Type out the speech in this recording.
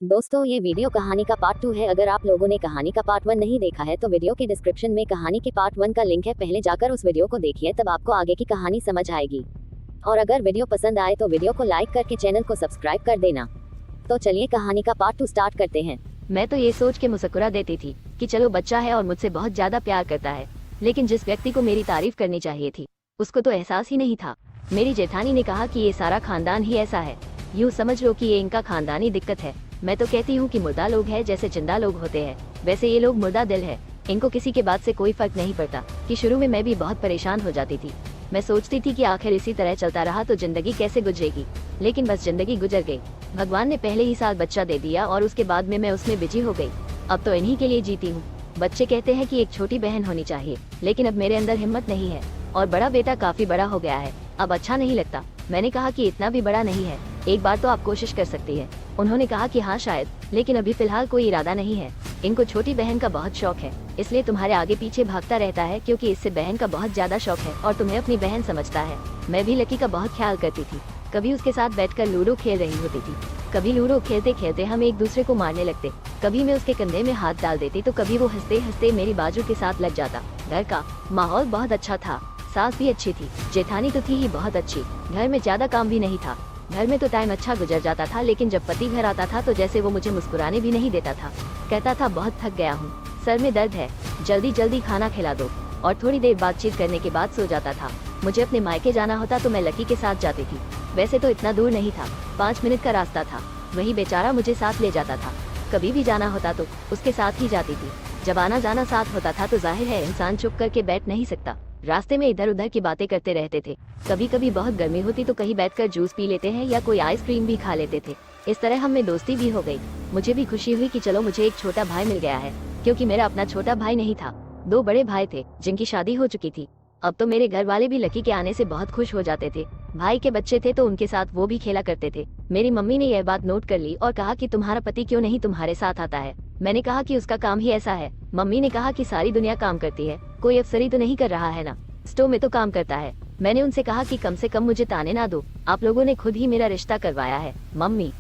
दोस्तों, ये वीडियो कहानी का पार्ट 2 है। अगर आप लोगों ने कहानी का पार्ट 1 नहीं देखा है तो वीडियो के डिस्क्रिप्शन में कहानी के पार्ट 1 का लिंक है, पहले जाकर उस वीडियो को देखिए, तब आपको आगे की कहानी समझ आएगी। और अगर वीडियो पसंद आए तो वीडियो को लाइक करके चैनल को सब्सक्राइब कर देना। तो चलिए कहानी का पार्ट 2 स्टार्ट करते हैं। मैं तो ये सोच के मुस्कुरा देती थी कि चलो बच्चा है और मुझसे बहुत ज्यादा प्यार करता है, लेकिन जिस व्यक्ति को मेरी तारीफ करनी चाहिए थी उसको तो एहसास ही नहीं था। मेरी जेठानी ने कहा कि ये सारा खानदान ही ऐसा है, यूँ समझ लो कि ये इनका खानदानी दिक्कत है। मैं तो कहती हूँ कि मुर्दा लोग हैं जैसे जिंदा लोग होते हैं, वैसे ये लोग मुर्दा दिल है। इनको किसी के बात से कोई फर्क नहीं पड़ता। कि शुरू में मैं भी बहुत परेशान हो जाती थी। मैं सोचती थी कि आखिर इसी तरह चलता रहा तो जिंदगी कैसे गुजरेगी, लेकिन बस जिंदगी गुजर गई। भगवान ने पहले ही साल बच्चा दे दिया और उसके बाद में मैं उसमें बिजी हो गई। अब तो इन्हीं के लिए जीती हूँ। बच्चे कहते हैं कि एक छोटी बहन होनी चाहिए, लेकिन अब मेरे अंदर हिम्मत नहीं है। और बड़ा बेटा काफी बड़ा हो गया है, अब अच्छा नहीं लगता। मैंने कहा कि इतना भी बड़ा नहीं है, एक बार तो आप कोशिश कर सकती है। उन्होंने कहा कि हाँ शायद, लेकिन अभी फिलहाल कोई इरादा नहीं है। इनको छोटी बहन का बहुत शौक है, इसलिए तुम्हारे आगे पीछे भागता रहता है, क्योंकि इससे बहन का बहुत ज्यादा शौक है और तुम्हें अपनी बहन समझता है। मैं भी लकी का बहुत ख्याल करती थी। कभी उसके साथ बैठकर लूडो खेल रही होती थी, कभी लूडो खेलते खेलते हम एक दूसरे को मारने लगते। कभी मैं उसके कंधे में हाथ डाल देती तो कभी वो हंसते हंसते मेरी बाजू के साथ लग जाता। घर का माहौल बहुत अच्छा था, सास भी अच्छी थी, जेठानी तो थी ही बहुत अच्छी। घर में ज्यादा काम भी नहीं था। घर में तो टाइम अच्छा गुजर जाता था, लेकिन जब पति घर आता था तो जैसे वो मुझे मुस्कुराने भी नहीं देता था। कहता था बहुत थक गया हूँ, सर में दर्द है, जल्दी जल्दी खाना खिला दो, और थोड़ी देर बातचीत करने के बाद सो जाता था। मुझे अपने मायके जाना होता तो मैं लकी के साथ जाती थी। वैसे तो इतना दूर नहीं था, 5 मिनट का रास्ता था। वही बेचारा मुझे साथ ले जाता था। कभी भी जाना होता तो उसके साथ ही जाती थी। जब आना जाना साथ होता था तो जाहिर है इंसान चुप करके बैठ नहीं सकता। रास्ते में इधर उधर की बातें करते रहते थे। कभी कभी बहुत गर्मी होती तो कहीं बैठकर जूस पी लेते हैं या कोई आइसक्रीम भी खा लेते थे। इस तरह हम में दोस्ती भी हो गई। मुझे भी खुशी हुई कि चलो मुझे एक छोटा भाई मिल गया है, क्योंकि मेरा अपना छोटा भाई नहीं था। 2 बड़े भाई थे जिनकी शादी हो चुकी थी। अब तो मेरे घर वाले भी लकी के आने से बहुत खुश हो जाते थे। भाई के बच्चे थे तो उनके साथ वो भी खेला करते थे। मेरी मम्मी ने यह बात नोट कर ली और कहा कि तुम्हारा पति क्यों नहीं तुम्हारे साथ आता है। मैंने कहा कि उसका काम ही ऐसा है। मम्मी ने कहा कि सारी दुनिया काम करती है, कोई अफसरी तो नहीं कर रहा है ना, स्टोव में तो काम करता है। मैंने उनसे कहा कि कम से कम मुझे ताने ना दो, आप लोगों ने खुद ही मेरा रिश्ता करवाया है। मम्मी